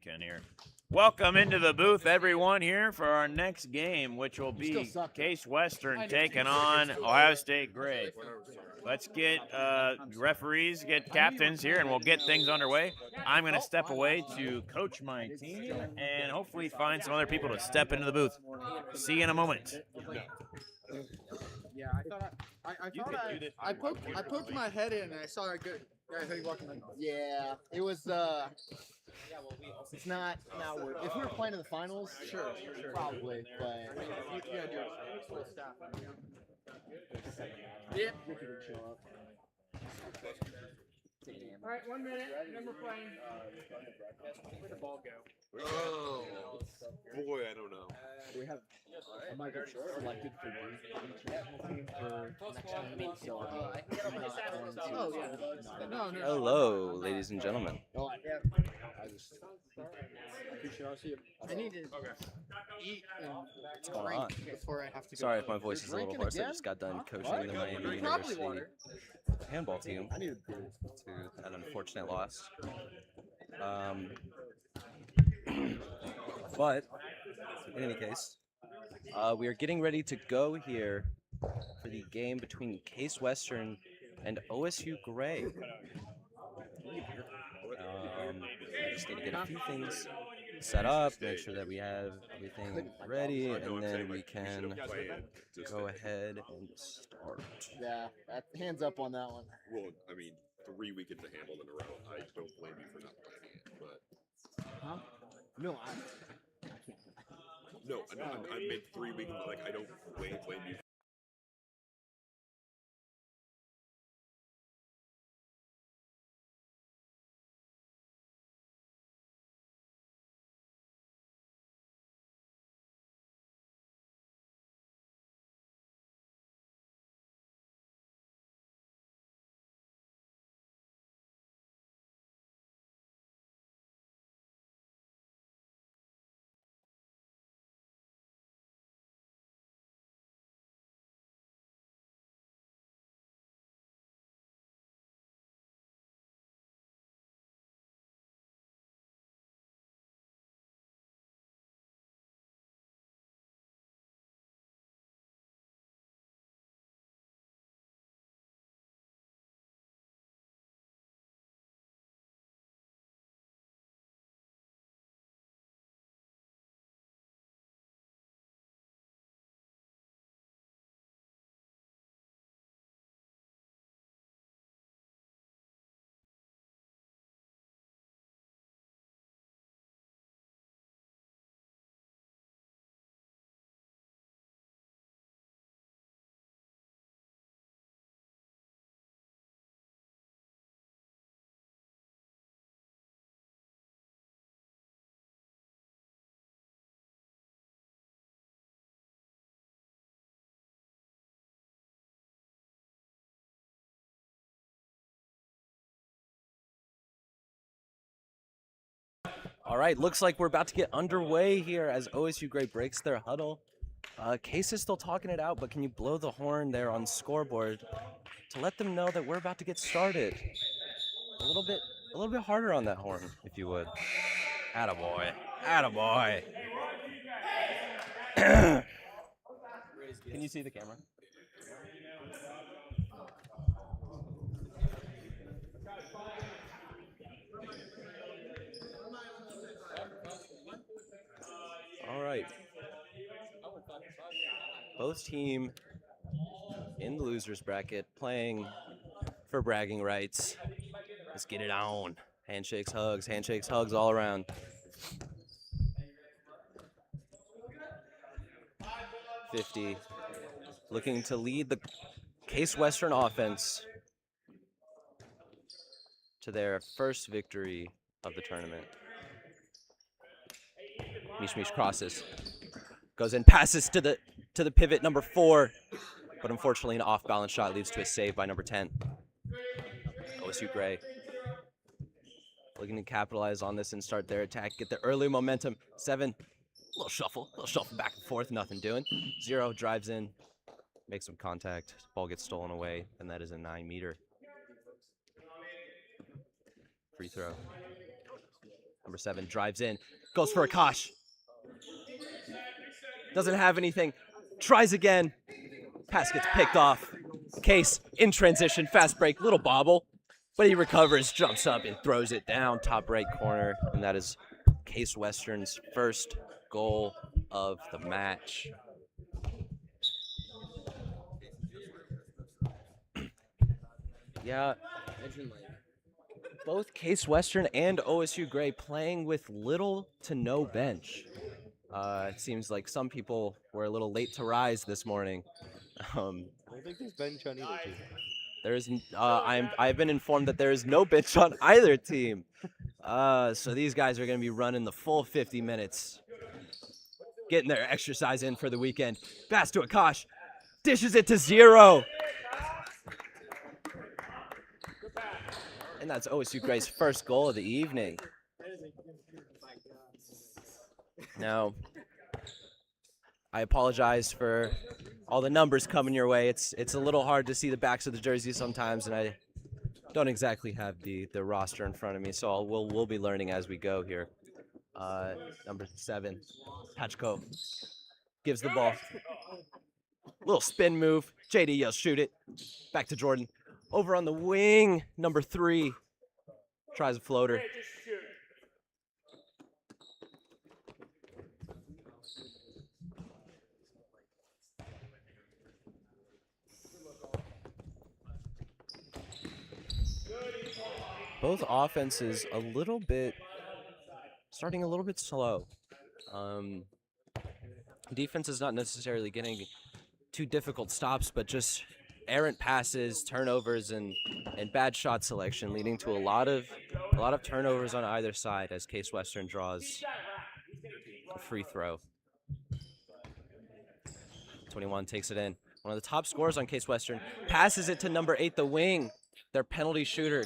can here. Welcome into the booth, everyone, here for our next game, which will be Case Western taking on Ohio State Gray. Let's get referees, get captains here, and we'll get things underway. I'm going to step away to coach my team and hopefully find some other people to step into the booth. See you in a moment. Yeah, I poked my head in and I saw a good guy walking like. Yeah, it was. It's not worth. If we were playing in the finals, sure, probably. But Yeah, dude. Full staff. yeah, Ricky didn't show up. All right, 1 minute. Number playing. Where'd the ball go? Oh, boy, I don't know. We have Michael selected for the international team for next time. So Oh yeah. No. Hello, ladies and gentlemen. Oh yeah. I need to eat and going on? drink before I have to go. Sorry if my voice is a little Drinking hoarse. I again? just got done coaching What? the Miami Probably University water. handball team I need to an unfortunate loss. But in any case, we are getting ready to go here for the game between Case Western and OSU Gray. I just need to get a few things set up, make sure that we have everything ready, and then we can go ahead and start. Yeah, hands up on that one. Well, I mean, 3 weekends of handle in a row. I don't blame you for not playing it, but Huh? No, no, I made 3 weekends. Like, I don't blame you. All right, looks like we're about to get underway here as OSU Gray breaks their huddle. Case is still talking it out, but can you blow the horn there on scoreboard to let them know that we're about to get started? A little bit harder on that horn, if you would. Attaboy. Attaboy. Can you see the camera? All right. Both team in the losers bracket playing for bragging rights. Let's get it on. Handshakes, hugs all around. .50, looking to lead the Case Western offense to their first victory of the tournament. Mish crosses, goes in, passes to the pivot number 4, but unfortunately an off-balance shot leads to a save by number 10. OSU Gray looking to capitalize on this and start their attack, get the early momentum. 7, little shuffle back and forth, nothing doing. 0 drives in, makes some contact, ball gets stolen away, and that is a 9-meter free throw. Number 7 drives in, goes for a kosh. Doesn't have anything. Tries again. Pass gets picked off. Case in transition, fast break, little bobble. But he recovers, jumps up, and throws it down top right corner. And that is Case Western's first goal of the match. Yeah, imagine both Case Western and OSU Gray playing with little to no bench. It seems like some people were a little late to rise this morning. I don't think there's bench on either team. There is. I've been informed that there is no bench on either team. So these guys are going to be running the full 50 minutes, getting their exercise in for the weekend. Pass to Akash, dishes it to 0. And that's OSU Gray's first goal of the evening. Now, I apologize for all the numbers coming your way. It's a little hard to see the backs of the jerseys sometimes, and I don't exactly have the roster in front of me, so we'll be learning as we go here. Number 7, Pachko gives the ball. Little spin move. JD yells, shoot it. Back to Jordan. Over on the wing, number 3 tries a floater. Both offenses starting a little bit slow. Defense is not necessarily getting too difficult stops, but just errant passes, turnovers, and bad shot selection, leading to a lot of turnovers on either side as Case Western draws a free throw. 21 takes it in. One of the top scorers on Case Western passes it to number 8, the wing, their penalty shooter.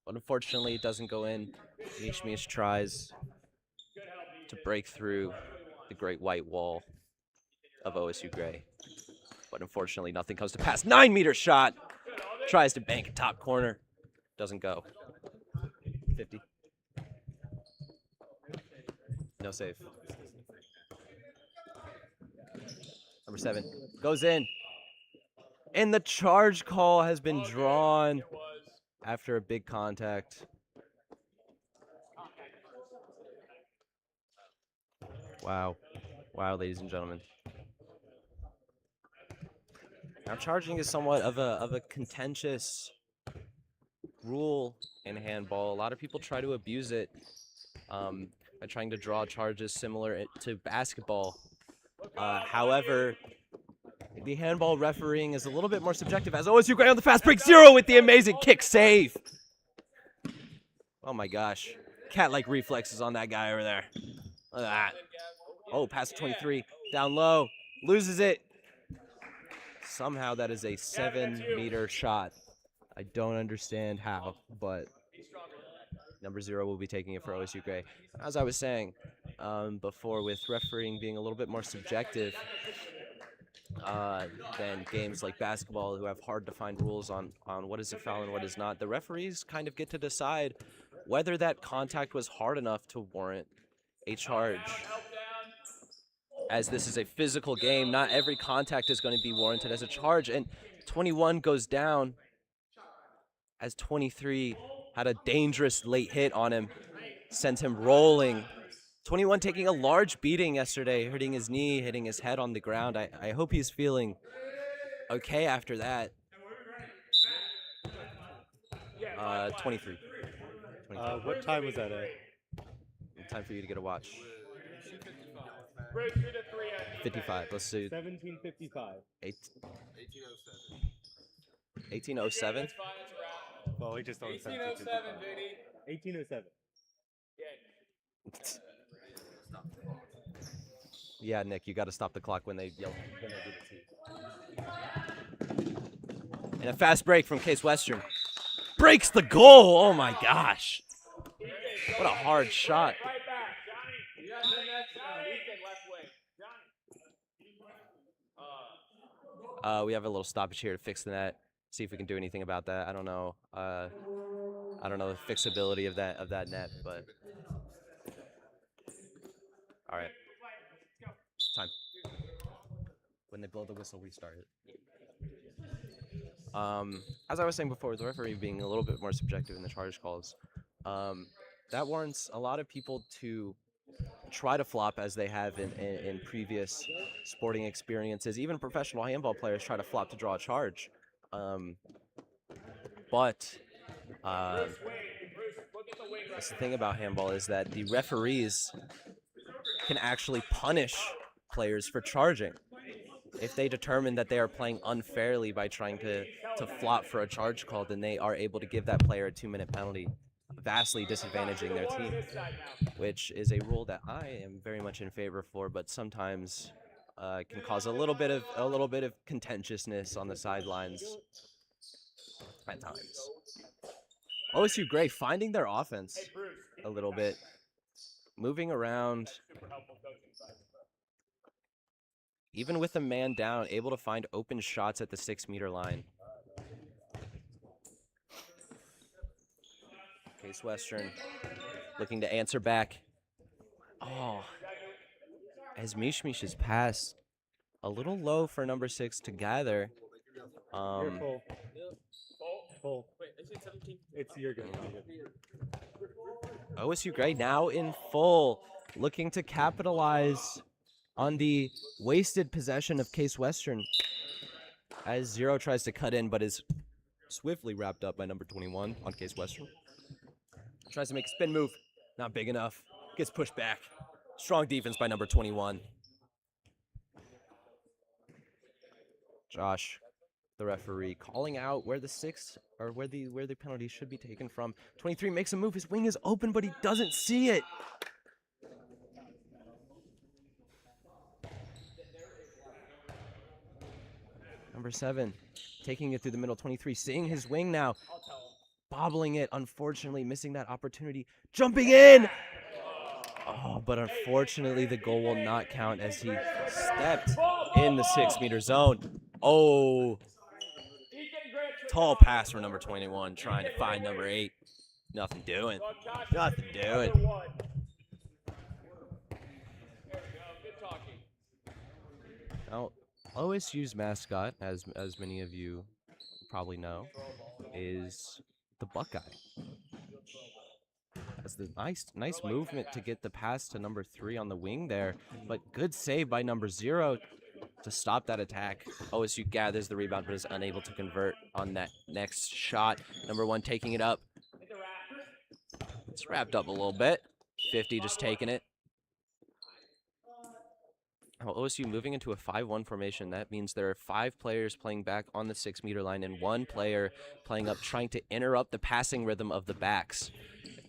But unfortunately, it doesn't go in. Mish tries to break through the great white wall of OSU Gray. But unfortunately, nothing comes to pass. 9-meter shot. Tries to bank it top corner. Doesn't go. 50. No save. Number 7 goes in. And the charge call has been drawn after a big contact. Wow. Wow, ladies and gentlemen. Now, charging is somewhat of a contentious rule in handball. A lot of people try to abuse it by trying to draw charges similar to basketball. However, the handball refereeing is a little bit more subjective as OSU Gray on the fast break. 0 with the amazing kick save. Oh my gosh. Cat-like reflexes on that guy over there. Look at that. Oh, pass to 23. Down low. Loses it. Somehow that is a 7-meter shot. I don't understand how, but number 0 will be taking it for OSU Gray. As I was saying before, with refereeing being a little bit more subjective than games like basketball, who have hard to find rules on what is a foul and what is not, the referees kind of get to decide whether that contact was hard enough to warrant a charge. As this is a physical game, not every contact is going to be warranted as a charge. And 21 goes down as 23 had a dangerous late hit on him, sent him rolling. 21 taking a large beating yesterday, hurting his knee, hitting his head on the ground. I hope he's feeling okay after that. 23. What time was that at? Time for you to get a watch. 55. Let's do 17:55. 1807. Well, we just don't 1807, JD. 1807. Yeah, Nick, you got to stop the clock when they yell. When they do the T. And a fast break from Case Western. Breaks the goal. Oh my gosh. What a hard shot. We have a little stoppage here to fix the net. See if we can do anything about that. I don't know. I don't know the fixability of that net, but All right. Time. When they blow the whistle, we start it. As I was saying before, the referee being a little bit more subjective in the charge calls, that warrants a lot of people to try to flop as they have in previous sporting experiences. Even professional handball players try to flop to draw a charge. But that's the thing about handball is that the referees can actually punish players for charging. If they determine that they are playing unfairly by trying to flop for a charge call, then they are able to give that player a 2-minute penalty, vastly disadvantaging their team, which is a rule that I am very much in favor for, but sometimes can cause a little bit of contentiousness on the sidelines at times. OSU Gray finding their offense a little bit, moving around. Even with a man down, able to find open shots at the 6-meter line. Case Western looking to answer back. Oh, as Mishmish's pass a little low for number 6 to gather. You're full. Full. It's you're good. OSU Gray now in full, looking to capitalize on the wasted possession of Case Western as Zero tries to cut in, but is swiftly wrapped up by number 21 on Case Western. Tries to make a spin move, not big enough, gets pushed back. Strong defense by number 21. Josh, the referee, calling out where the penalty should be taken from. 23 makes a move, his wing is open, but he doesn't see it. Number 7, taking it through the middle. 23, seeing his wing now. Bobbling it, unfortunately, missing that opportunity. Jumping in! Oh, but unfortunately, the goal will not count as he stepped in the 6-meter zone. Oh. Tall pass for number 21, trying to find number 8. Nothing doing. Nothing doing. Now, OSU's mascot, as many of you probably know, is the Buckeye. That's the nice movement to get the pass to number 3 on the wing there, but good save by number 0 to stop that attack. OSU gathers the rebound but is unable to convert on that next shot. Number 1 taking it up. It's wrapped up a little bit. 50 just taking it. Now, OSU moving into a 5-1 formation. That means there are 5 players playing back on the 6-meter line and 1 player playing up, trying to interrupt the passing rhythm of the backs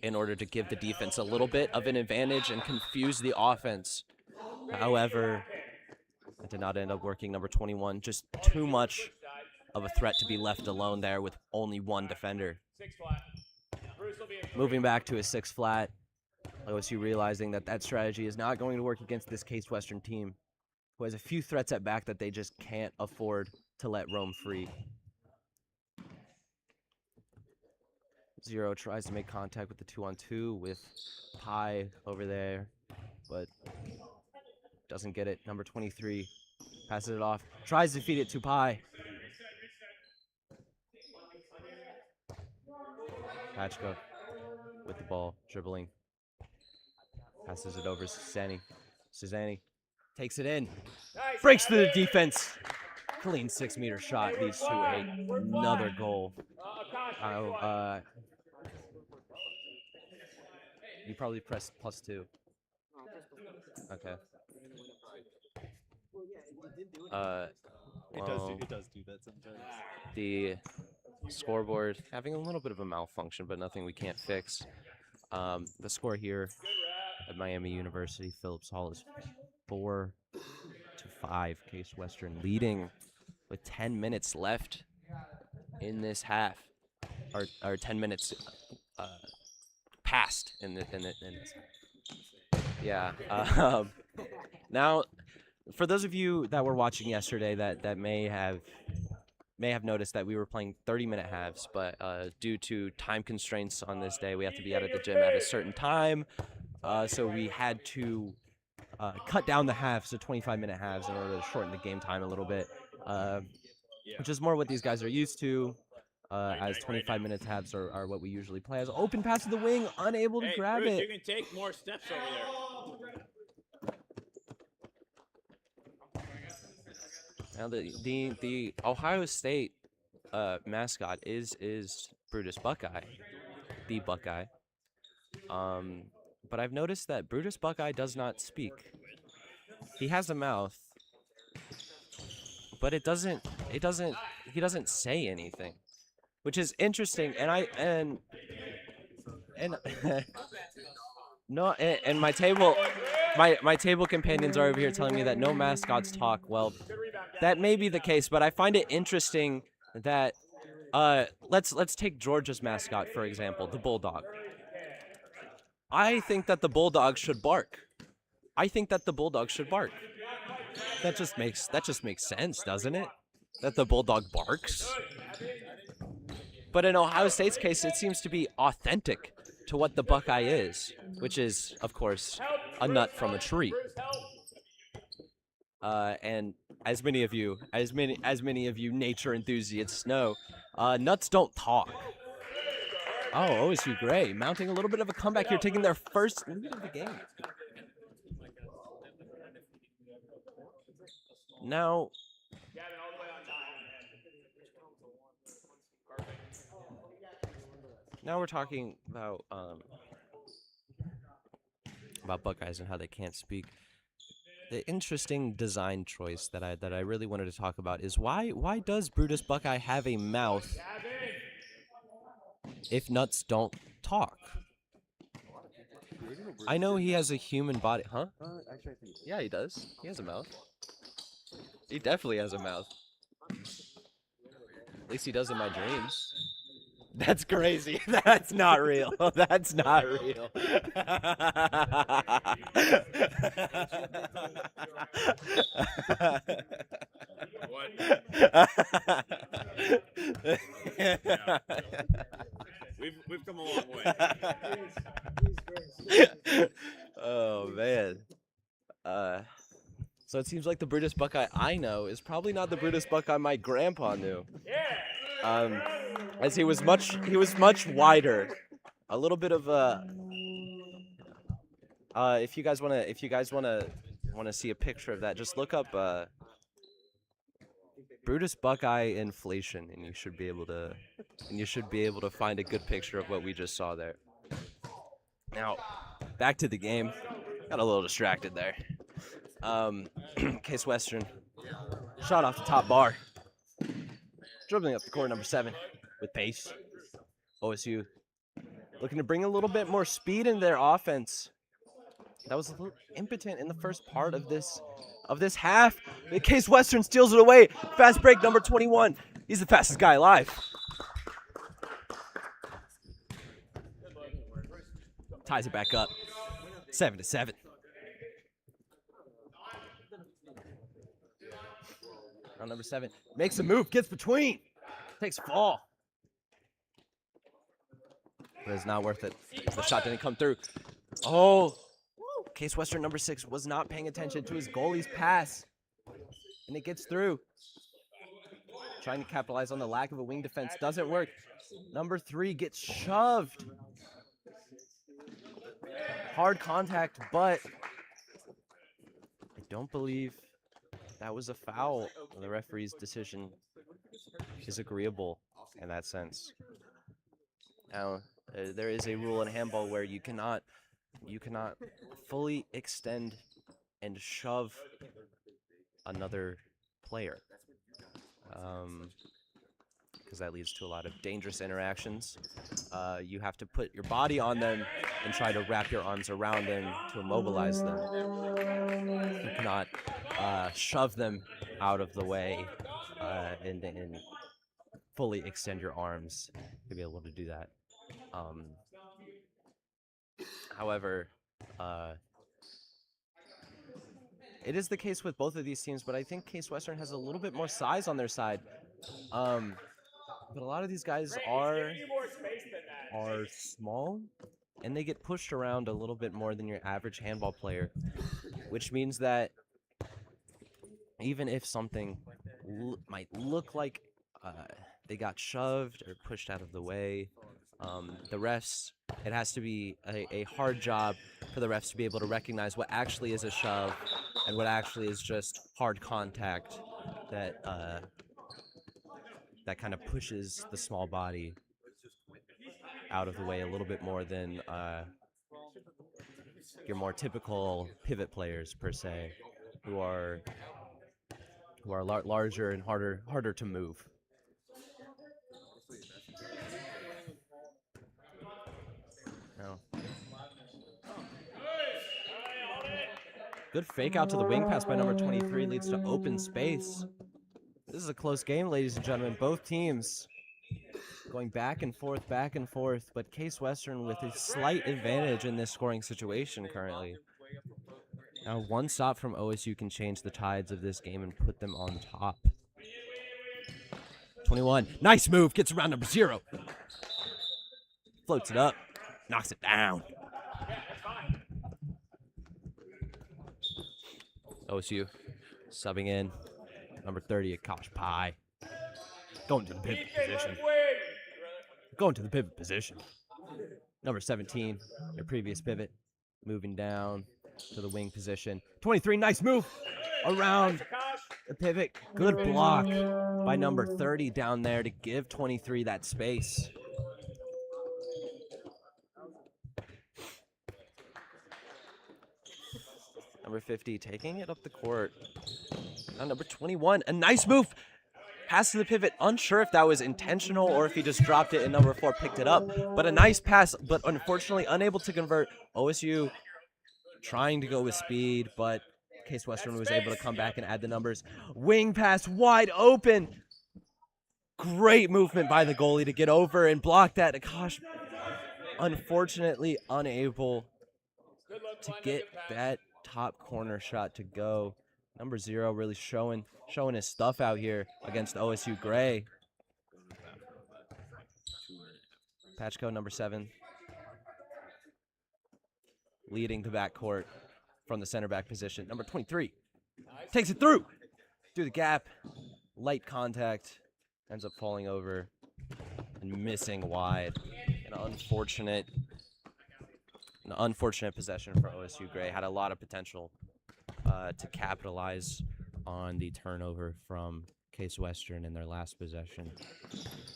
in order to give the defense a little bit of an advantage and confuse the offense. However, it did not end up working. Number 21, just too much of a threat to be left alone there with only 1 defender. Moving back to a 6 flat. OSU realizing that strategy is not going to work against this Case Western team, who has a few threats at back that they just can't afford to let roam free. 0 tries to make contact with the 2-on-2 with Pi over there, but doesn't get it. Number 23 passes it off, tries to feed it to Pi. Patchko with the ball, dribbling. Passes it over to Cezanne takes it in, breaks through the defense. Clean 6-meter shot leads to another goal. You probably pressed +2. Okay. It does do that sometimes. The scoreboard having a little bit of a malfunction, but nothing we can't fix. The score here at Miami University Phillips Hall is 4-5. Case Western leading with 10 minutes left in this half, or 10 minutes passed in this half. Yeah. Now, for those of you that were watching yesterday, that may have noticed that we were playing 30-minute halves, but due to time constraints on this day, we have to be out of the gym at a certain time. So we had to cut down the halves to 25-minute halves in order to shorten the game time a little bit, which is more what these guys are used to. As 25 minutes halves are what we usually play. As open pass to the wing, unable to grab Bruce, it. you can take more steps over there. Now the Ohio State mascot is Brutus Buckeye, the Buckeye. But I've noticed that Brutus Buckeye does not speak. He has a mouth, but he doesn't say anything, which is interesting. And no, and my table companions are over here telling me that no mascots talk. Well, that may be the case, but I find it interesting that let's take Georgia's mascot for example, the Bulldog. I think that the Bulldog should bark. That just makes sense, doesn't it? That the Bulldog barks. But in Ohio State's case, it seems to be authentic to what the Buckeye is, which is, of course, a nut from a tree. And as many of you nature enthusiasts know, nuts don't talk. Oh, OSU Gray mounting a little bit of a comeback here, taking their first lead of the game. Now, we're talking about Buckeyes and how they can't speak. The interesting design choice that I really wanted to talk about is why does Brutus Buckeye have a mouth if nuts don't talk? I know he has a human body, huh? Yeah, he does. He has a mouth. He definitely has a mouth. At least he does in my dreams. That's crazy. That's not real. That's not real. We've come a long way. Oh man. So it seems like the Brutus Buckeye I know is probably not the Brutus Buckeye my grandpa knew. As he was much wider. A little bit of if you guys wanna see a picture of that, just look up Brutus Buckeye inflation, and you should be able to find a good picture of what we just saw there. Now, back to the game. Got a little distracted there. Case Western shot off the top bar, dribbling up the court, number 7 with pace. OSU looking to bring a little bit more speed in their offense. That was a little impotent in the first part of this half. Case Western steals it away. Fast break, number 21. He's the fastest guy alive. Ties it back up. 7-7. Round number 7 makes a move, gets between, takes a fall. But it's not worth it. The shot didn't come through. Oh, Case Western number 6 was not paying attention to his goalie's pass, and it gets through. Trying to capitalize on the lack of a wing defense doesn't work. Number 3 gets shoved. Hard contact, but I don't believe that was a foul. The referee's decision is agreeable in that sense. Now, there is a rule in handball where you cannot fully extend and shove another player, because that leads to a lot of dangerous interactions. You have to put your body on them and try to wrap your arms around them to immobilize them. You cannot shove them out of the way and fully extend your arms to be able to do that. However, it is the case with both of these teams, but I think Case Western has a little bit more size on their side. But a lot of these guys are small. and they get pushed around a little bit more than your average handball player, which means that even if something might look like they got shoved or pushed out of the way, the refs, it has to be a hard job for the refs to be able to recognize what actually is a shove and what actually is just hard contact that that kind of pushes the small body out of the way a little bit more than your more typical pivot players per se, who are larger and harder to move. No. Good fake out to the wing pass by number 23 leads to open space. This is a close game, ladies and gentlemen. Both teams going back and forth, but Case Western with a slight advantage in this scoring situation currently. Now, one stop from OSU can change the tides of this game and put them on top. 21, nice move, gets around number 0. Floats it up, knocks it down. OSU subbing in, number 30, Akash Pai. Going to the pivot position. Going to the pivot position. Number 17, their previous pivot, moving down to the wing position. 23, nice move around the pivot. Good block by number 30 down there to give 23 that space. Number 50 taking it up the court. Now number 21, a nice move. Pass to the pivot. Unsure if that was intentional or if he just dropped it and number 4 picked it up. But a nice pass, but unfortunately unable to convert. OSU trying to go with speed, but Case Western was able to come back and add the numbers. Wing pass wide open. Great movement by the goalie to get over and block that. Akash unfortunately unable to get that top corner shot to go. Number 0 really showing his stuff out here against OSU Gray. Patch code number 7 leading the backcourt from the center back position. Number 23 takes it through the gap. Light contact, ends up falling over and missing wide. An unfortunate possession for OSU Gray. Had a lot of potential to capitalize on the turnover from Case Western in their last possession.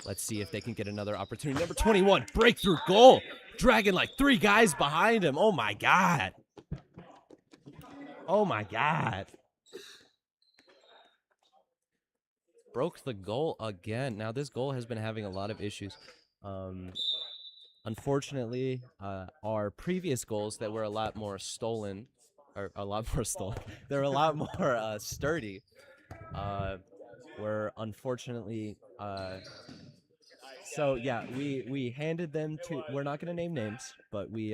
Let's see if they can get another opportunity. Number 21, breakthrough goal. Dragging like 3 guys behind him. Oh my God. Oh my God. Broke the goal again. Now this goal has been having a lot of issues. Unfortunately, our previous goals that were a lot more stolen, they're a lot more sturdy, were unfortunately, so yeah, we handed them to, we're not going to name names, but we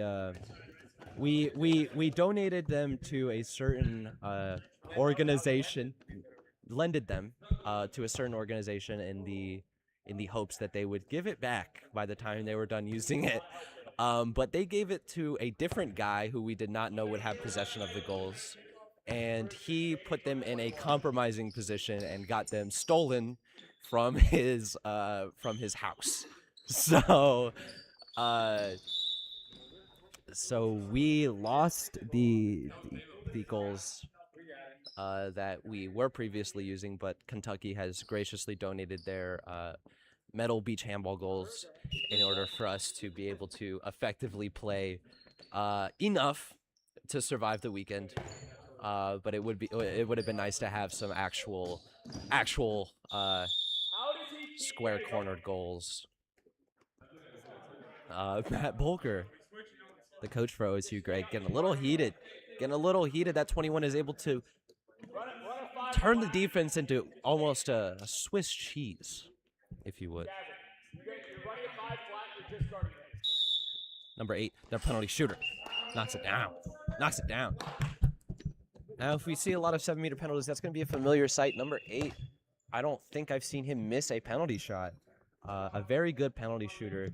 donated them to a certain organization, lended them to a certain organization in the hopes that they would give it back by the time they were done using it. But they gave it to a different guy who we did not know would have possession of the goals. And he put them in a compromising position and got them stolen from his house. So we lost the goals that we were previously using, but Kentucky has graciously donated their metal beach handball goals in order for us to be able to effectively play enough to survive the weekend. But it would have been nice to have some actual square cornered goals. Matt Bolker, the coach for OSU Gray, getting a little heated. That 21 is able to turn the defense into almost a Swiss cheese, if you would. Number 8, their penalty shooter. Knocks it down. Now, if we see a lot of 7-meter penalties, that's going to be a familiar sight. Number 8, I don't think I've seen him miss a penalty shot. A very good penalty shooter.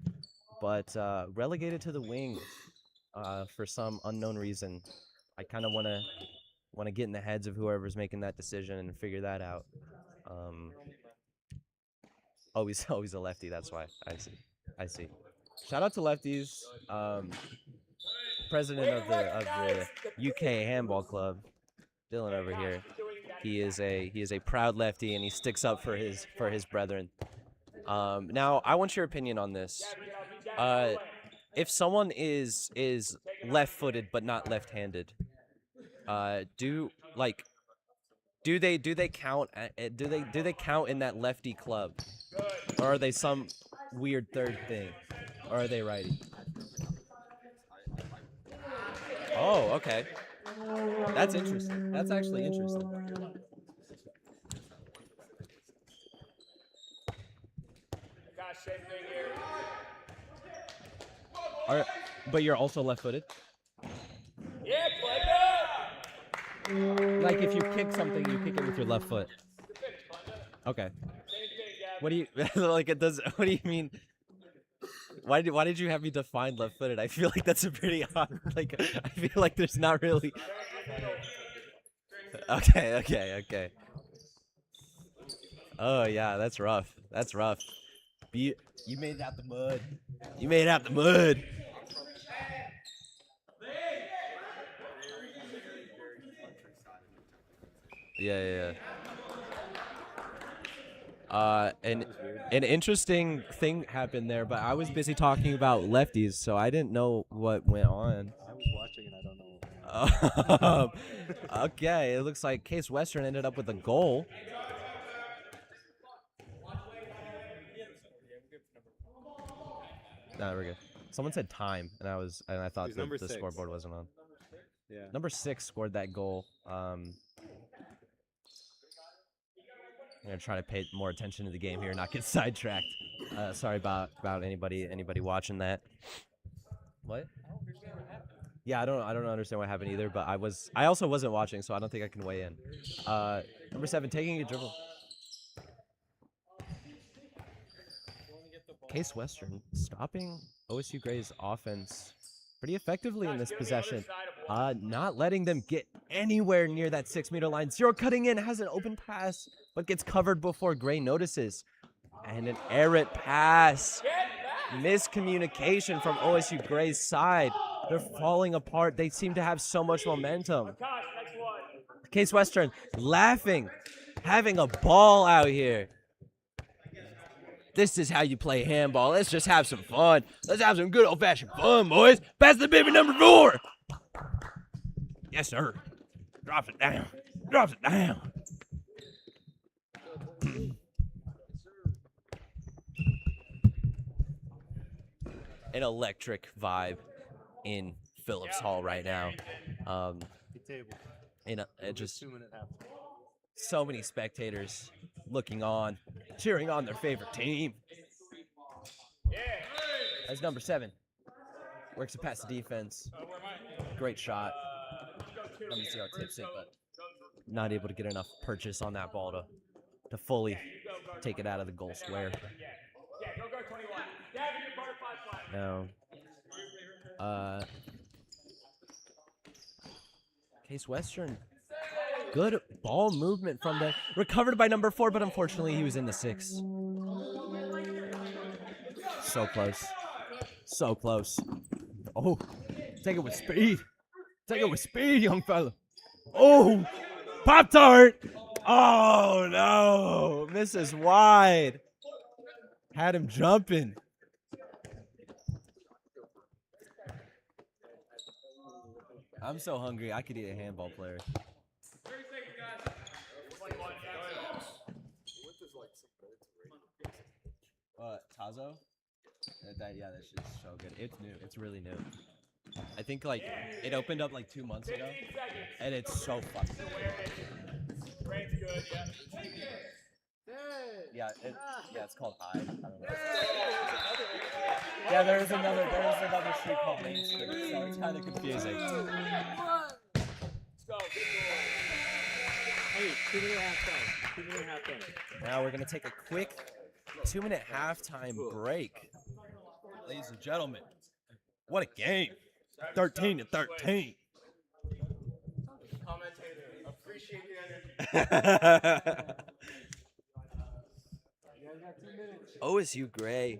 but relegated to the wing for some unknown reason. I kind of want to get in the heads of whoever's making that decision and figure that out. Oh, he's a lefty. That's why. I see. Shout out to lefties. President of the UK Handball Club, Dylan over here. He is a proud lefty, and he sticks up for his brethren. Now, I want your opinion on this. If someone is left-footed but not left-handed, do they count? Do they count in that lefty club, or are they some weird third thing, or are they righty? Oh, okay. That's interesting. That's actually interesting. But you're also left-footed? Like if you kick something, you kick it with your left foot. Okay. What do you like? It does. What do you mean? Why did you have me define left-footed? I feel like that's a pretty odd. Like I feel like there's not really. Okay. Oh yeah, that's rough. That's rough. You made it out the mud. You made it out the mud. Yeah. An interesting thing happened there, but I was busy talking about lefties, so I didn't know what went on. I was watching and I don't know. Okay, it looks like Case Western ended up with a goal. No, we're good. Someone said time, and I thought the scoreboard wasn't on. Yeah. Number 6 scored that goal. I'm gonna try to pay more attention to the game here, not get sidetracked. Sorry about anybody watching that. What? Yeah, I don't understand what happened either, but I also wasn't watching, so I don't think I can weigh in. Number 7 taking a dribble. Case Western stopping OSU Gray's offense pretty effectively in this possession. Not letting them get anywhere near that 6-meter line. Zero cutting in, has an open pass, but gets covered before Gray notices. And an errant pass. Miscommunication from OSU Gray's side. They're falling apart. They seem to have so much momentum. Case Western laughing, having a ball out here. This is how you play handball. Let's just have some fun. Let's have some good old-fashioned fun, boys. Pass the baby number 4. Yes, sir. Drops it down. Drops it down. An electric vibe in Phillips Hall right now. Just so many spectators looking on, cheering on their favorite team. As number 7 works it past the defense. Great shot. Number 0 tips it, but not able to get enough purchase on that ball to fully take it out of the goal square. Now, Case Western, good ball movement from the recovered by number 4, but unfortunately he was in the 6. So close. So close. Oh, take it with speed. Take it with speed, young fella. Oh, Pop-Tart. Oh, no. Misses wide. Had him jumping. I'm so hungry, I could eat a handball player. Tazo? Yeah, that shit's so good. It's new. It's really new. I think like it opened up like 2 months ago, and it's so fucking good. Yeah, it's called High. I don't know. Yeah, there's another street called Main Street, so it's kind of confusing. Hey, 2-minute halftime. 2-minute halftime. Now we're gonna take a quick 2-minute halftime break. Ladies and gentlemen, what a game. 13-13. Commentator, appreciate the energy. OSU Gray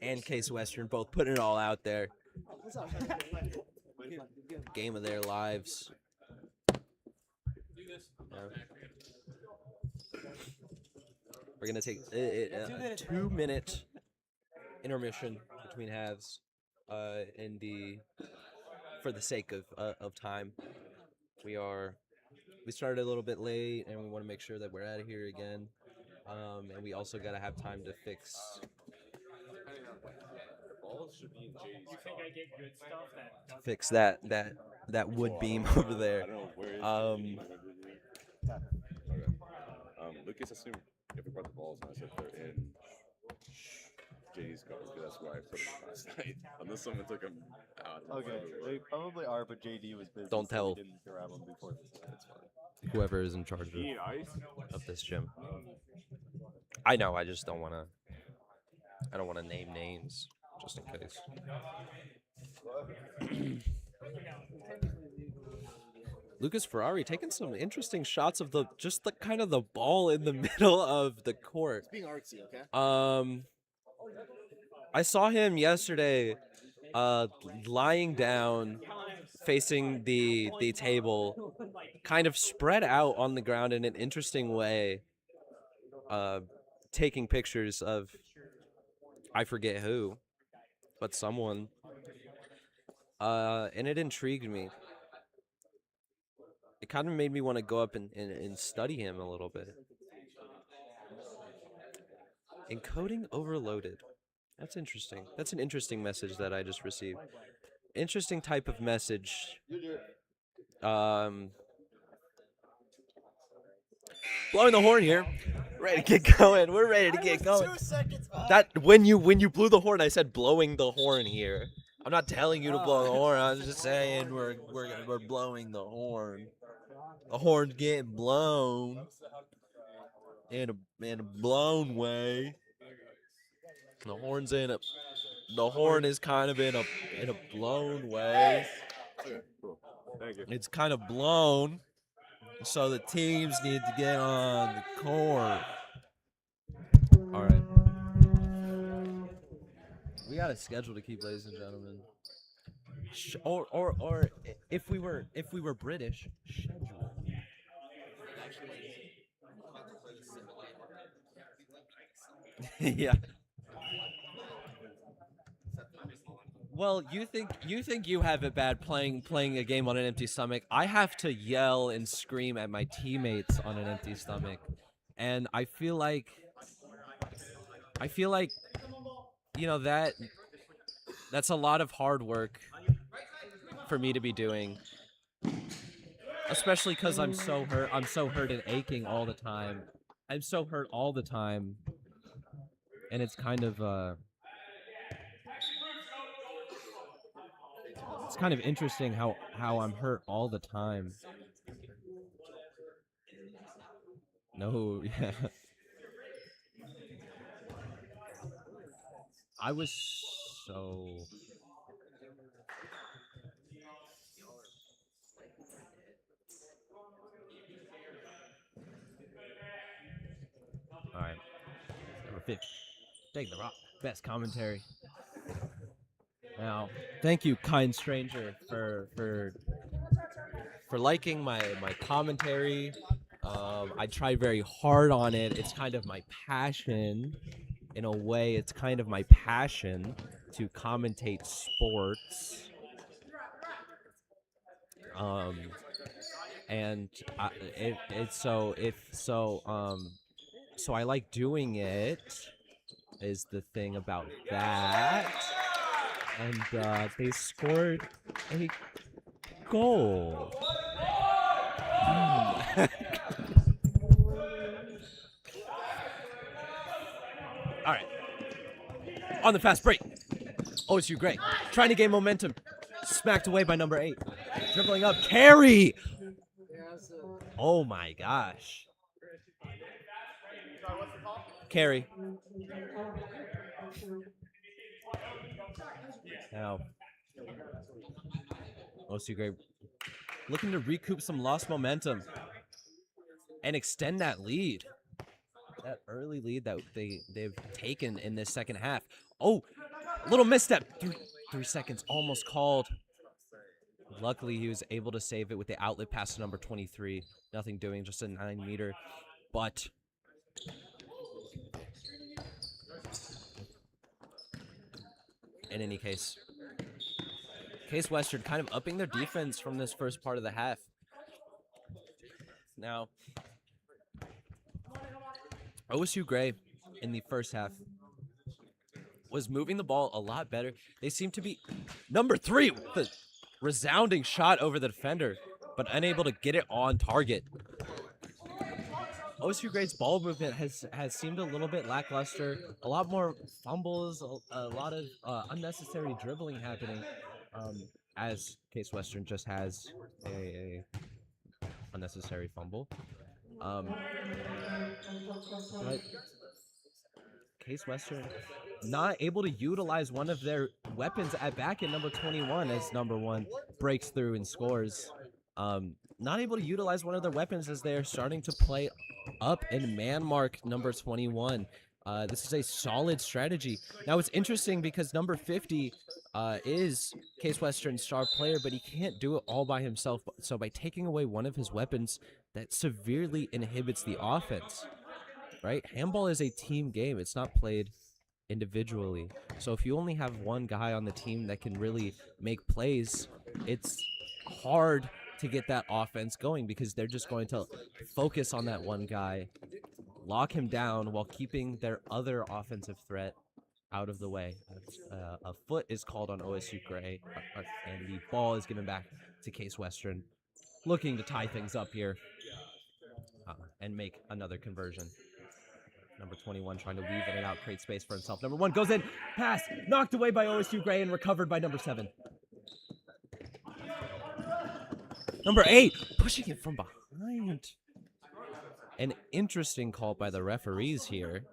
and Case Western both putting it all out there. Game of their lives. Yeah. We're going to take a 2-minute intermission between halves for the sake of time. We started a little bit late, and we want to make sure that we're out of here again. And we also got to have time to fix. Fix that wood beam over there. I don't know where Lucas assumed if we brought the balls and I said they're in JD's cover because that's where I put them last night. Unless someone took them out. Okay, they probably are, but JD was busy. Don't so tell. we didn't grab them before this. That's fine. Whoever is in charge of this gym. I know. I just don't want to. I don't want to name names just in case. Lucas Ferrari taking some interesting shots of the kind of the ball in the middle of the court. It's being artsy, okay? I saw him yesterday, lying down, facing the table, kind of spread out on the ground in an interesting way, taking pictures of, I forget who, but someone, and it intrigued me. It kind of made me want to go up and study him a little bit. Encoding overloaded. That's interesting. That's an interesting message that I just received. Interesting type of message. Blowing the horn here. Ready to get going. We're ready to get going. 2 seconds behind. That when you blew the horn, I said blowing the horn here. I'm not telling you to blow the horn. I'm just saying we're blowing the horn. The horn's getting blown in a blown way. The horn is kind of in a blown way. Thank you. It's kind of blown, so the teams need to get on the court. All right. We got a schedule to keep, ladies and gentlemen. Or if we were British, schedule. Yeah. Well, you think you have it bad playing a game on an empty stomach. I have to yell and scream at my teammates on an empty stomach, and I feel like that's a lot of hard work for me to be doing, especially because I'm so hurt and aching all the time. I'm so hurt all the time, and it's kind of it's kind of interesting how I'm hurt all the time. No, yeah. I was so... All right. Number 50. Take the rock. Best commentary. Now, thank you, kind stranger, for liking my commentary. I tried very hard on it. It's kind of my passion. In a way, it's kind of my passion to commentate sports. So I like doing it. Is the thing about that. And they scored a goal. All right. On the fast break. OSU great. Trying to gain momentum. Smacked away by number 8. Dribbling up. Carry! Oh my gosh. Carry. Now, OSU Gray looking to recoup some lost momentum and extend that lead. That early lead that they've taken in this second half. Oh, little misstep. 3 seconds almost called. Luckily, he was able to save it with the outlet pass to number 23. Nothing doing, just a 9-meter. But in any case, Case Western kind of upping their defense from this first part of the half. Now, OSU Gray in the first half was moving the ball a lot better. They seem to be number 3 with a resounding shot over the defender, but unable to get it on target. OSU Gray's ball movement has seemed a little bit lackluster. A lot more fumbles, a lot of unnecessary dribbling happening, as Case Western just has a unnecessary fumble. But Case Western not able to utilize one of their weapons at back in number 21 as number 1 breaks through and scores. Not able to utilize one of their weapons as they are starting to play up and man mark number 21. This is a solid strategy. Now it's interesting because number 50 is Case Western's star player, but he can't do it all by himself. So by taking away one of his weapons, that severely inhibits the offense, right? Handball is a team game. It's not played individually. So if you only have one guy on the team that can really make plays, it's hard to get that offense going because they're just going to focus on that one guy, lock him down while keeping their other offensive threat out of the way. A foot is called on OSU Gray, and the ball is given back to Case Western, looking to tie things up here and make another conversion. Number 21 trying to weave in and out, create space for himself. Number 1 goes in, pass, knocked away by OSU Gray and recovered by number 7. Number 8, pushing it from behind. An interesting call by the referees here.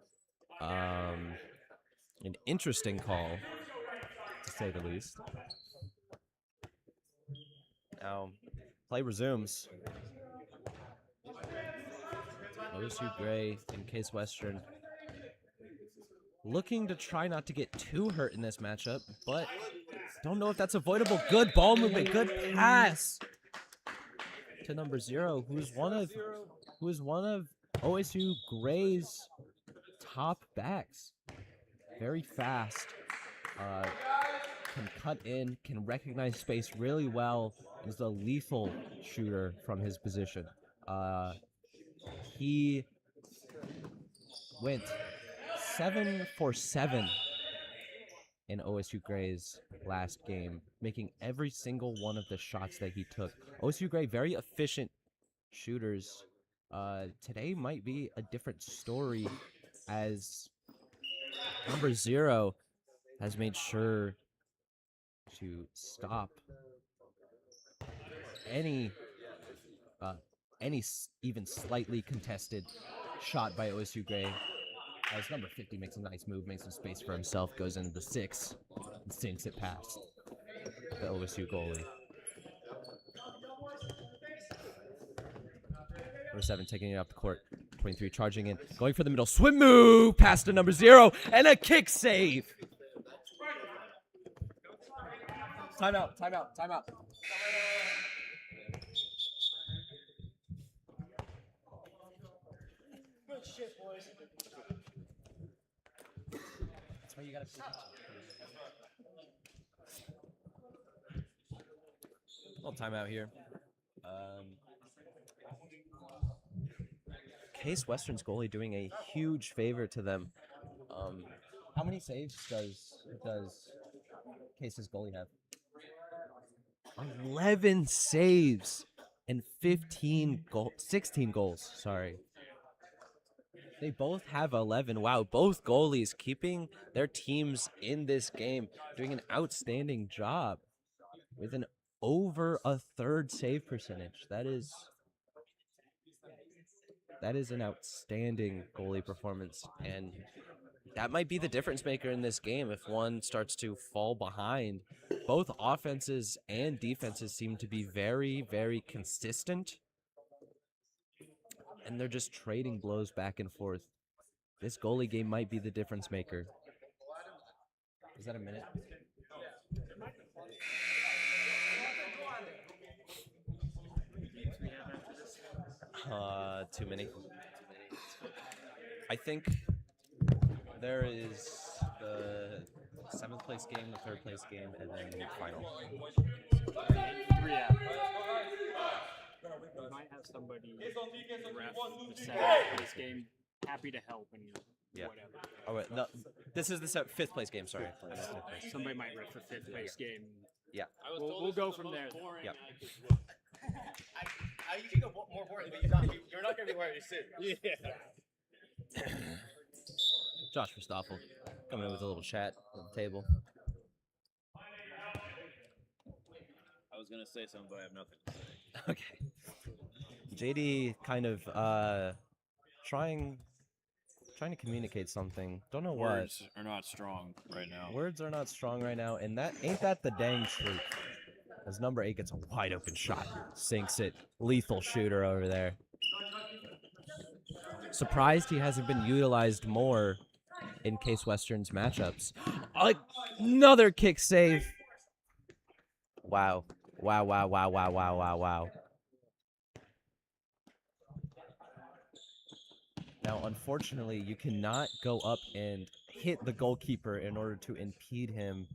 An interesting call, to say the least. Now, play resumes. OSU Gray and Case Western looking to try not to get too hurt in this matchup, but don't know if that's avoidable. Good ball movement, good pass to number 0, who is one of OSU Gray's top backs. Very fast, can cut in, can recognize space really well, is a lethal shooter from his position. He went 7 for 7 in OSU Gray's last game, making every single one of the shots that he took. OSU Gray, very efficient shooters. Today might be a different story as number 0 has made sure to stop any even slightly contested shot by OSU Gray. As number 50 makes a nice move, makes some space for himself, goes into the 6, and sinks it past the OSU goalie. Number 7 taking it up the court. 23 charging in, going for the middle, swim move, past to number 0, and a kick save. Timeout, timeout, timeout. Good shit, boys. That's why you gotta. Little timeout here. Case Western's goalie doing a huge favor to them. How many saves does Case's goalie have? 11 saves and 16 goals. Sorry. They both have 11. Wow, both goalies keeping their teams in this game, doing an outstanding job with an over a third save percentage. That is an outstanding goalie performance, and that might be the difference maker in this game if one starts to fall behind. Both offenses and defenses seem to be very, very consistent. And they're just trading blows back and forth. This goalie game might be the difference maker. Is that a minute? Too many. I think there is the 7th place game, the 3rd place game, and then the final. 3 out. We might have somebody ref the 7th place game. Happy to help and whatever. Oh wait, no, this is the 5th place game. Sorry. Somebody might ref the 5th place game. Yeah. We'll go from there. Yeah. You can go more important, but you're not going to be wearing a suit. Yeah. Josh Verstappen coming in with a little chat on the table. I was gonna say something, but I have nothing to say. Okay. JD kind of trying to communicate something. Don't know what. Words are not strong right now. Words are not strong right now, and that ain't that the dang truth. As number 8 gets a wide open shot, sinks it. Lethal shooter over there. Surprised he hasn't been utilized more in Case Western's matchups. Another kick save. Wow. Wow. Now, unfortunately, you cannot go up and hit the goalkeeper in order to impede him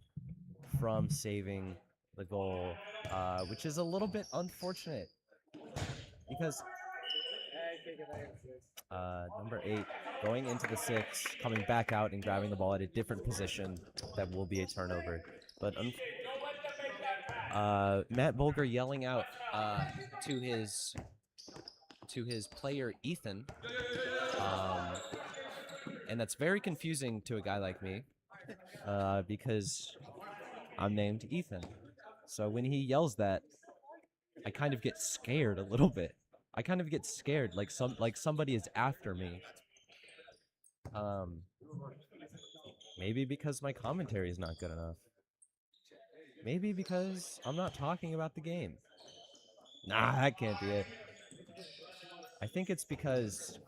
from saving the goal, which is a little bit unfortunate because number 8 going into the 6, coming back out and grabbing the ball at a different position, that will be a turnover. But Matt Bolger yelling out to his player Ethan, and that's very confusing to a guy like me because I'm named Ethan. So when he yells that, I kind of get scared a little bit. I kind of get scared, like somebody is after me. Maybe because my commentary is not good enough. Maybe because I'm not talking about the game. Nah, that can't be it. I think it's because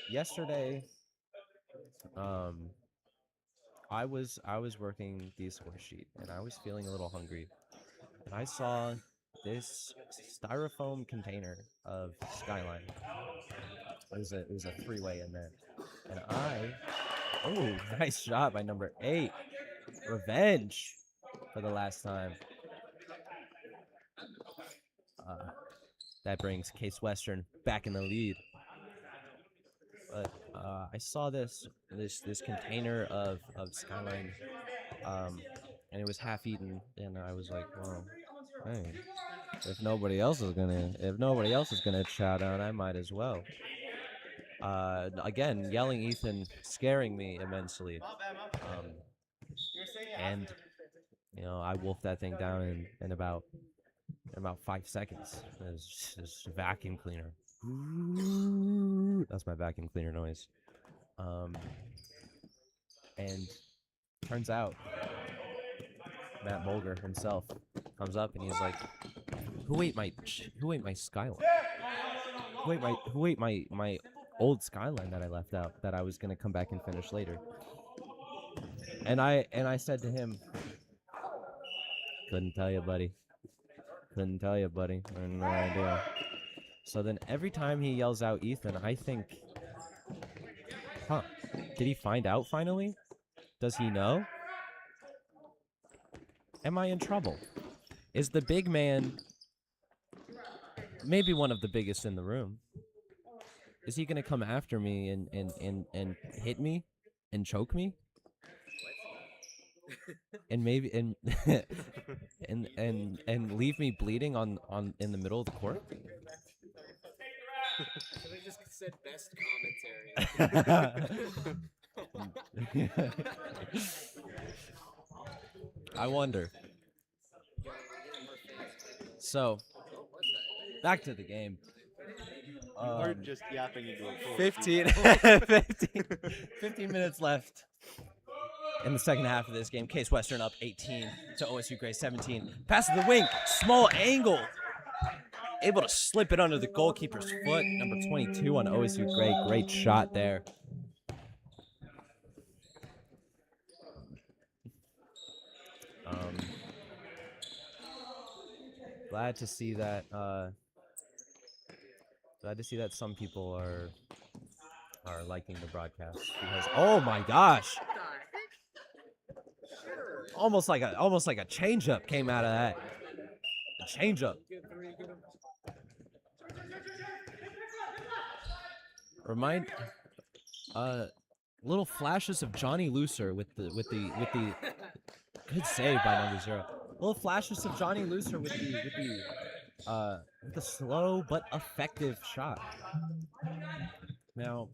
yesterday, I was working the score sheet and I was feeling a little hungry, and I saw this styrofoam container of Skyline. It was a 3-way in there, and nice shot by number 8. Revenge for the last time. That brings Case Western back in the lead. But I saw this container of Skyline, and it was half eaten, and I was like, well, hey, if nobody else is gonna chow down, I might as well. Again, yelling Ethan, scaring me immensely. And I wolfed that thing down in about 5 seconds. It was just a vacuum cleaner. That's my vacuum cleaner noise. And turns out Matt Bolger himself comes up and he's like, who ate my Skyline? Who ate my old Skyline that I left out, that I was gonna come back and finish later? And I said to him, couldn't tell you, buddy. I have no idea. So then every time he yells out Ethan, I think, did he find out finally? Does he know? Am I in trouble? Is the big man, maybe one of the biggest in the room, is he gonna come after me and hit me and choke me? And maybe and leave me bleeding on in the middle of the court? So they just said best commentary. I wonder. So, back to the game. Or just yapping into a full 15, 15 minutes left in the second half of this game. Case Western up 18 to OSU Gray 17. Pass to the wing, small angle. Able to slip it under the goalkeeper's foot. Number 22 on OSU Gray. Great shot there. Glad to see that. Glad to see that some people are liking the broadcast because oh my gosh, almost like a changeup came out of that. A changeup. Remind little flashes of Johnny Looser with the good save by number 0. Little flashes of Johnny Looser with the slow but effective shot. Now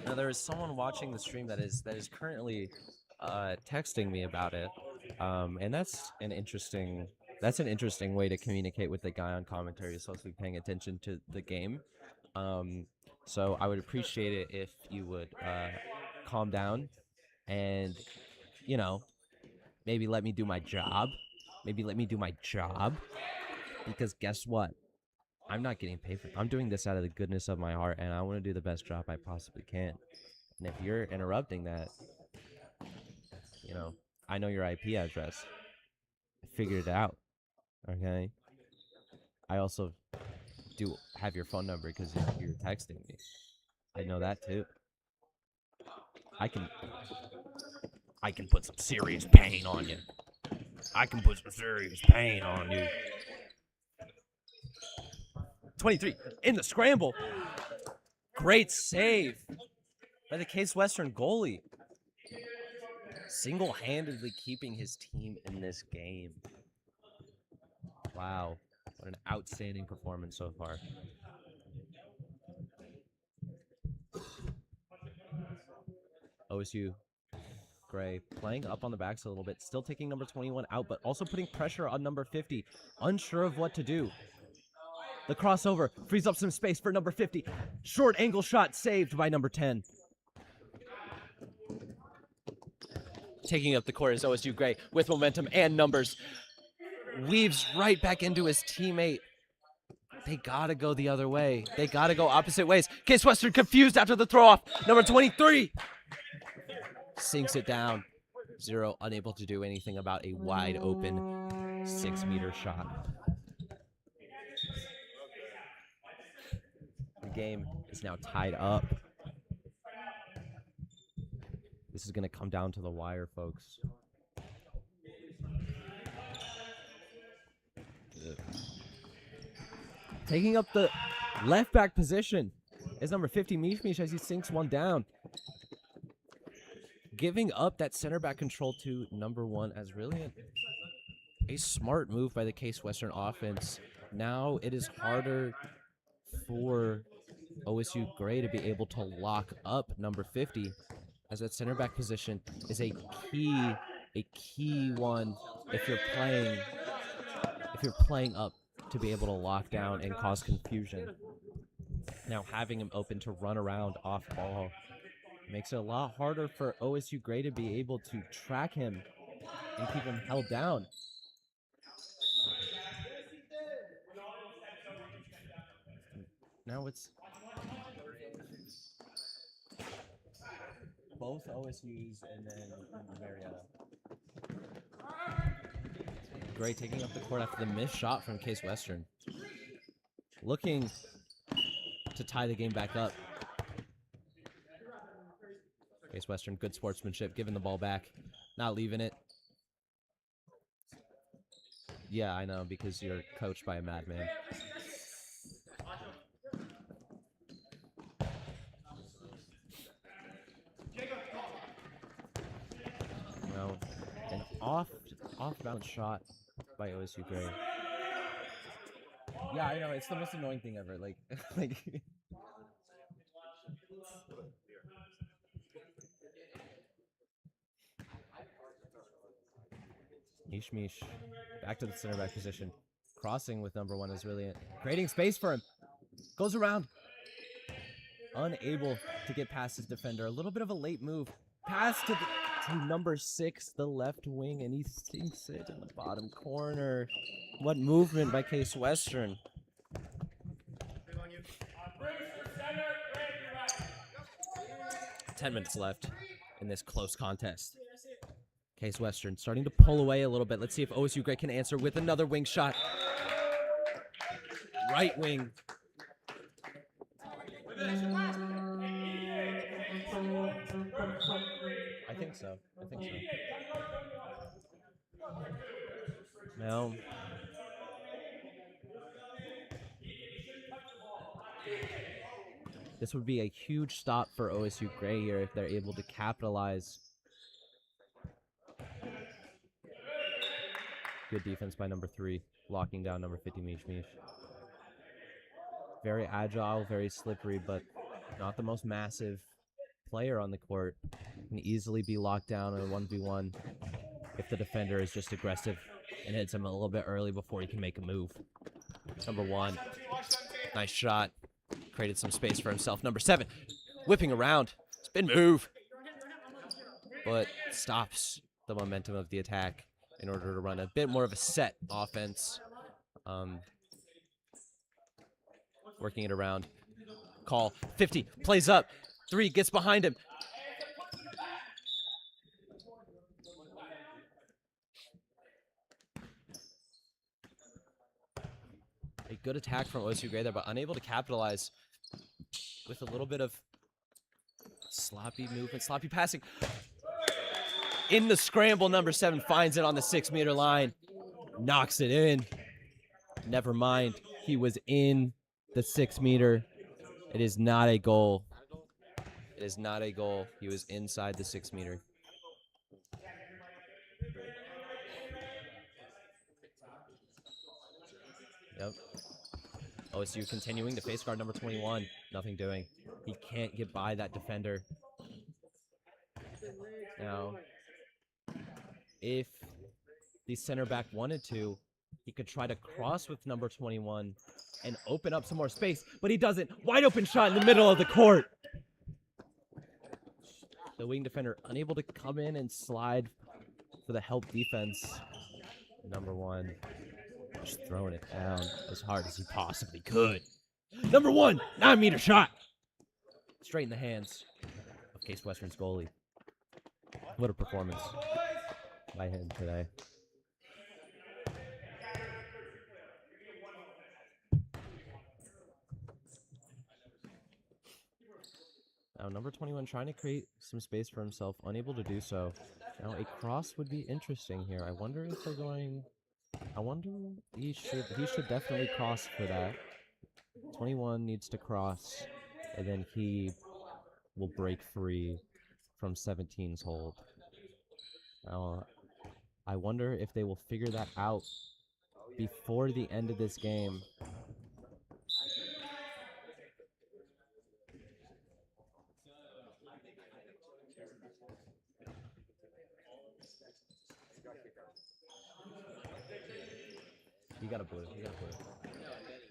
now there is someone watching the stream that is currently texting me about it, and that's an interesting way to communicate with the guy on commentary who's supposed to be paying attention to the game. So I would appreciate it if you would calm down and, you know, maybe let me do my job. Because guess what? I'm not getting paid for it. I'm doing this out of the goodness of my heart, and I want to do the best job I possibly can. And if you're interrupting that, you know, I know your IP address. I figured it out. Okay? I also do have your phone number because you're texting me. I know that too. I can put some serious pain on you. 23 in the scramble. Great save by the Case Western goalie. Single-handedly keeping his team in this game. Wow. What an outstanding performance so far. OSU Gray playing up on the backs a little bit. Still taking number 21 out, but also putting pressure on number 50. Unsure of what to do. The crossover frees up some space for number 50. Short angle shot saved by number 10. Taking up the court is OSU Gray with momentum and numbers. Weaves right back into his teammate. They gotta go the other way. They gotta go opposite ways. Case Western confused after the throw off. Number 23 sinks it down. 0 unable to do anything about a wide open 6-meter shot. The game is now tied up. This is gonna come down to the wire, folks. Taking up the left back position is number 50, Mishmish, as he sinks one down. Giving up that center back control to number 1 as really a smart move by the Case Western offense. Now it is harder for OSU Gray to be able to lock up number 50, as that center back position is a key one if you're playing up to be able to lock down and cause confusion. Now having him open to run around off ball makes it a lot harder for OSU Gray to be able to track him and keep him held down. Now it's both OSUs and then Marietta. Gray taking up the court after the missed shot from Case Western. Looking to tie the game back up. Case Western, good sportsmanship, giving the ball back, not leaving it. Yeah, I know, because you're coached by a madman. No, an off-balance shot by OSU Gray. Yeah, I know, it's the most annoying thing ever. Like Mish. Back to the center back position. Crossing with number 1 is really creating space for him. Goes around. Unable to get past his defender. A little bit of a late move. Pass to number 6, the left wing, and he sinks it in the bottom corner. What movement by Case Western. Ten minutes left in this close contest. Case Western starting to pull away a little bit. Let's see if OSU Gray can answer with another wing shot. Right wing. I think so. No. This would be a huge stop for OSU Gray here if they're able to capitalize. Good defense by number 3, locking down number 50, Mish. Very agile, very slippery, but not the most massive player on the court. Can easily be locked down in a 1v1 if the defender is just aggressive and hits him a little bit early before he can make a move. Number 1, nice shot. Created some space for himself. Number 7, whipping around. Spin move. But stops the momentum of the attack in order to run a bit more of a set offense. Working it around. Call. 50. Plays up. 3 gets behind him. A good attack from OSU Gray there, but unable to capitalize with a little bit of sloppy movement, sloppy passing. In the scramble, number 7 finds it on the 6-meter line. Knocks it in. Never mind. He was in the 6-meter. It is not a goal. It is not a goal. He was inside the 6-meter. Yep. OSU continuing to face guard number 21. Nothing doing. He can't get by that defender. Now, if the center back wanted to, he could try to cross with number 21 and open up some more space, but he doesn't. Wide open shot in the middle of the court. The wing defender unable to come in and slide for the help defense. Number 1 just throwing it down as hard as he possibly could. Number 1, 9-meter shot. Straight in the hands of Case Western's goalie. What a performance by him today. Now, number 21 trying to create some space for himself, unable to do so. Now, a cross would be interesting here. I wonder if they're going... I wonder he should definitely cross for that. 21 needs to cross, and then he will break free from 17's hold. Now, I wonder if they will figure that out before the end of this game. You got a blue.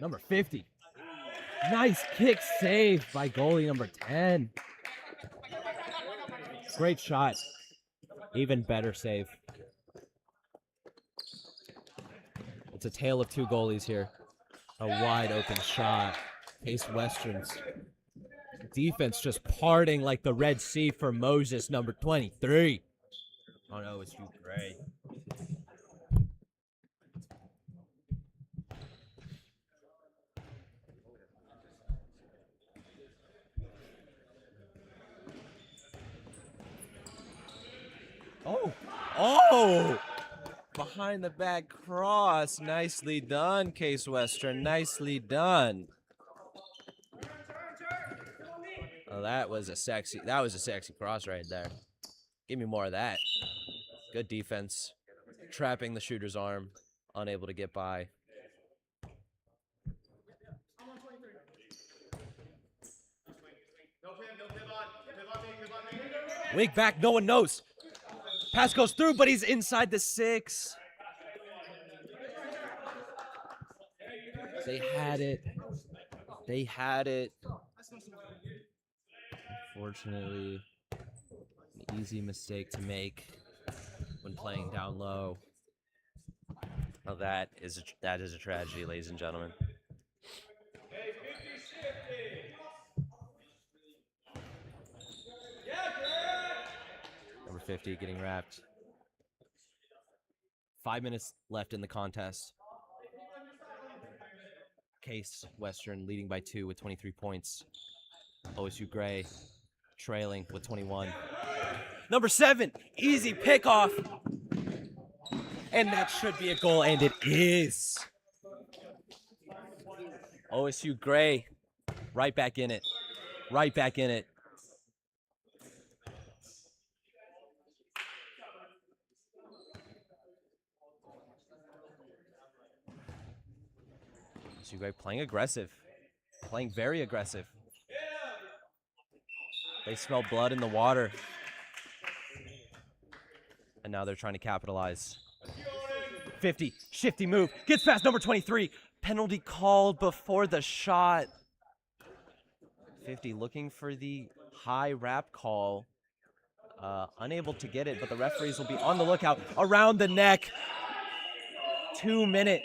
Number 50. Nice kick save by goalie number 10. Great shot. Even better save. It's a tale of 2 goalies here. A wide open shot. Case Western's defense just parting like the Red Sea for Moses, number 23. Oh no, it's you, Gray. Oh! Behind the back cross. Nicely done, Case Western. Nicely done. Oh, that was a sexy cross right there. Give me more of that. Good defense. Trapping the shooter's arm. Unable to get by. Wig back, no one knows. Pass goes through, but he's inside the 6. They had it. They had it. Fortunately, an easy mistake to make when playing down low. Well, that is a tragedy, ladies and gentlemen. Number 50 getting wrapped. 5 minutes left in the contest. Case Western leading by 2 with 23 points. OSU Gray trailing with 21. Number 7, easy pickoff. And that should be a goal, and it is. OSU Gray right back in it. Right back in it. OSU Gray playing aggressive. Playing very aggressive. They smell blood in the water. And now they're trying to capitalize. 50, shifty move, gets past number 23. Penalty called before the shot. 50 looking for the high wrap call. Unable to get it, but the referees will be on the lookout. Around the neck. 2 minute.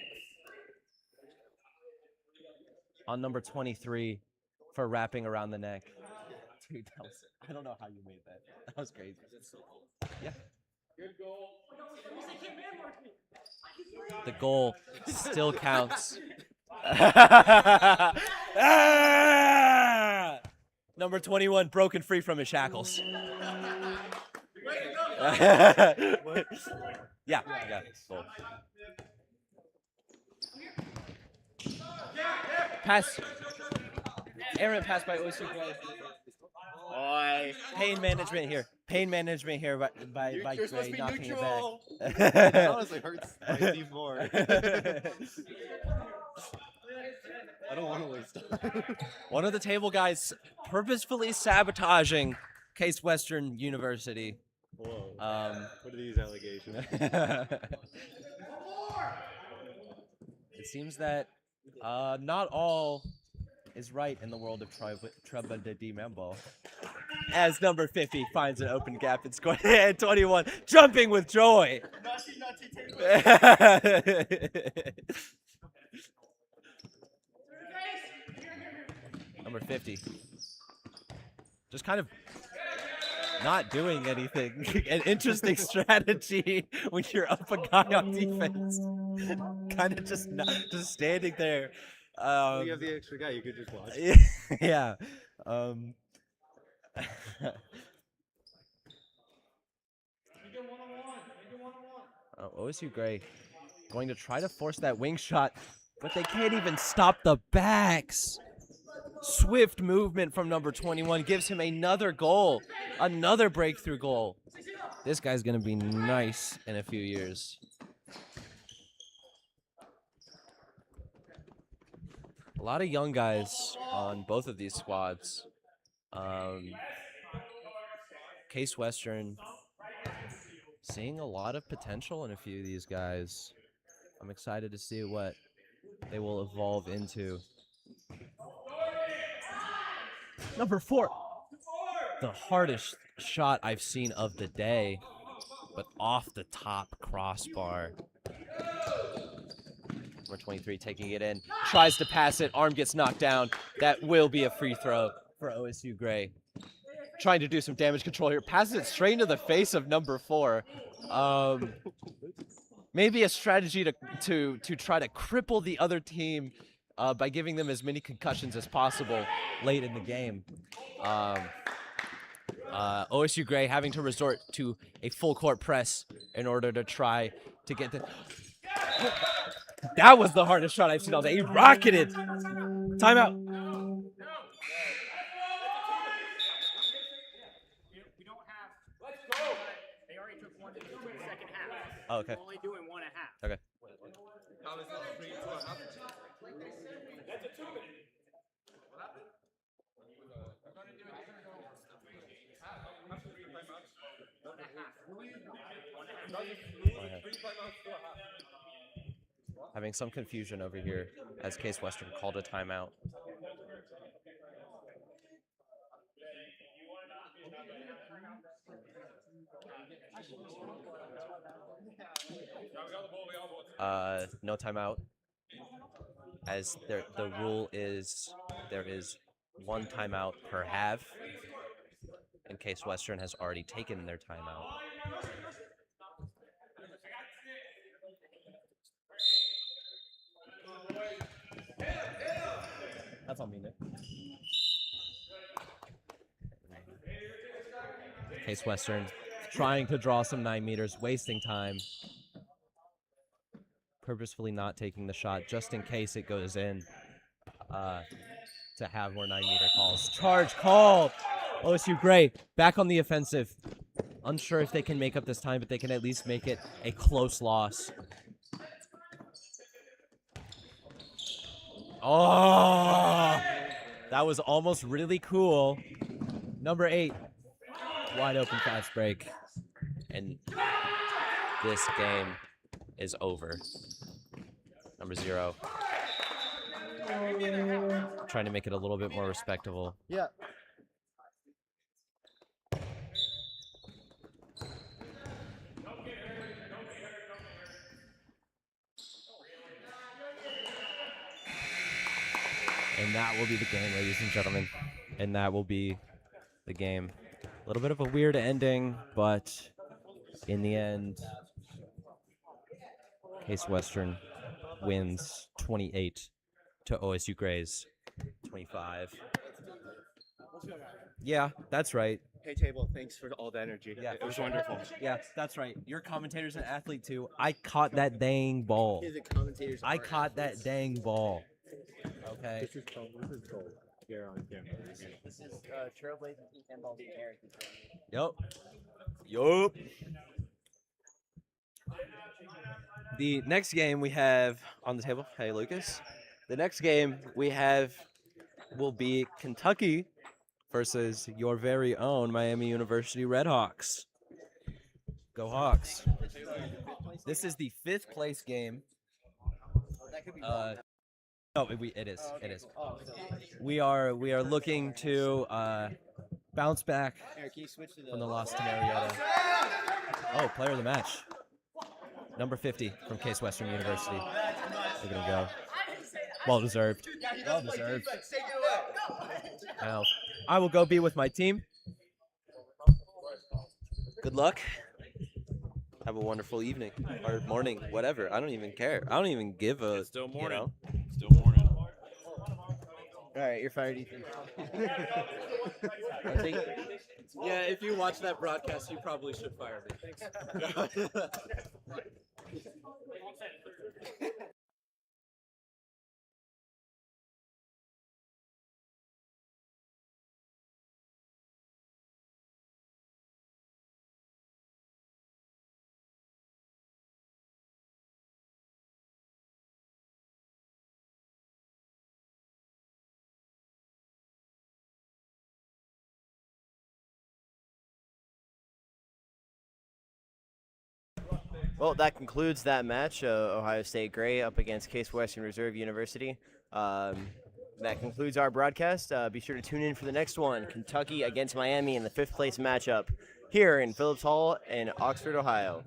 On number 23 for wrapping around the neck. Dude, I don't know how you made that. That was crazy. Yeah. The goal still counts. Ah! Number 21 broken free from his shackles. Yeah. Goal. Pass. Errant pass by OSU Gray. Pain management here. Pain management here by Gray knocking it back. It honestly hurts my team more. I don't want to waste time. One of the table guys purposefully sabotaging Case Western University. Whoa. What are these allegations? It seems that not all is right in the world of Trailblazer Handball. As number 50 finds an open gap and scores. And 21 jumping with joy. Number 50. Just kind of not doing anything. An interesting strategy when you're up a guy on defense. Kind of just standing there. You have the extra guy, you could just watch. Yeah. OSU Gray going to try to force that wing shot, but they can't even stop the backs. Swift movement from number 21 gives him another goal, another breakthrough goal. This guy's going to be nice in a few years. A lot of young guys on both of these squads. Case Western seeing a lot of potential in a few of these guys. I'm excited to see what they will evolve into. Number 4. The hardest shot I've seen of the day, but off the top crossbar. Number 23 taking it in, tries to pass it, arm gets knocked down. That will be a free throw for OSU Gray. Trying to do some damage control here, passes it straight into the face of number 4. Maybe a strategy to try to cripple the other team by giving them as many concussions as possible late in the game. OSU Gray having to resort to a full court press in order to try to get the... That was the hardest shot I've seen all day. He rocketed. Timeout. We don't have. Let's go. They already took one in the second half. Oh, okay. We're only doing 1.5. Okay. That's a 2-minute. Having some confusion over here as Case Western called a timeout. No timeout. As the rule is there is one timeout per half, and Case Western has already taken their timeout. That's on me, Nick. Case Western trying to draw some 9 meters, wasting time. Purposefully not taking the shot just in case it goes in to have more 9 meter calls. Charge called! OSU Gray back on the offensive. Unsure if they can make up this time, but they can at least make it a close loss. Oh! That was almost really cool. Number 8. Wide open fast break. And this game is over. Number 0. Trying to make it a little bit more respectable. Yeah. And that will be the game, ladies and gentlemen. And that will be the game. A little bit of a weird ending, but in the end, Case Western wins 28 to OSU Gray's 25. Yeah, that's right. Hey, Table, thanks for all the energy. Yeah, it was wonderful. Yeah, that's right. Your commentator's an athlete too. I caught that dang ball. The commentators I are caught that dang ball. Okay. This is cold. Here on camera. This is Trailblazer Handball Eric. Yup. Yup. The next game we have on the table, hey Lucas. The next game we have will be Kentucky versus your very own Miami University Redhawks. Go Hawks. This is the 5th place game. No, it is. It is. We are looking to bounce back Eric, can you switch to from the loss to Marietta. Oh, player of the match. Number 50 from Case Western University. Look at him go. Well deserved. Well deserved. Now, I will go be with my team. Good luck. Have a wonderful evening or morning, whatever. I don't even care. I don't even give a. It's still morning. You know? Still morning. All right, you're fired, Ethan. I think. Yeah, if you watch that broadcast, you probably should fire me. Well, that concludes that match. Ohio State Gray up against Case Western Reserve University. That concludes our broadcast. Be sure to tune in for the next one, Kentucky against Miami in the 5th place matchup here in Phillips Hall in Oxford, Ohio.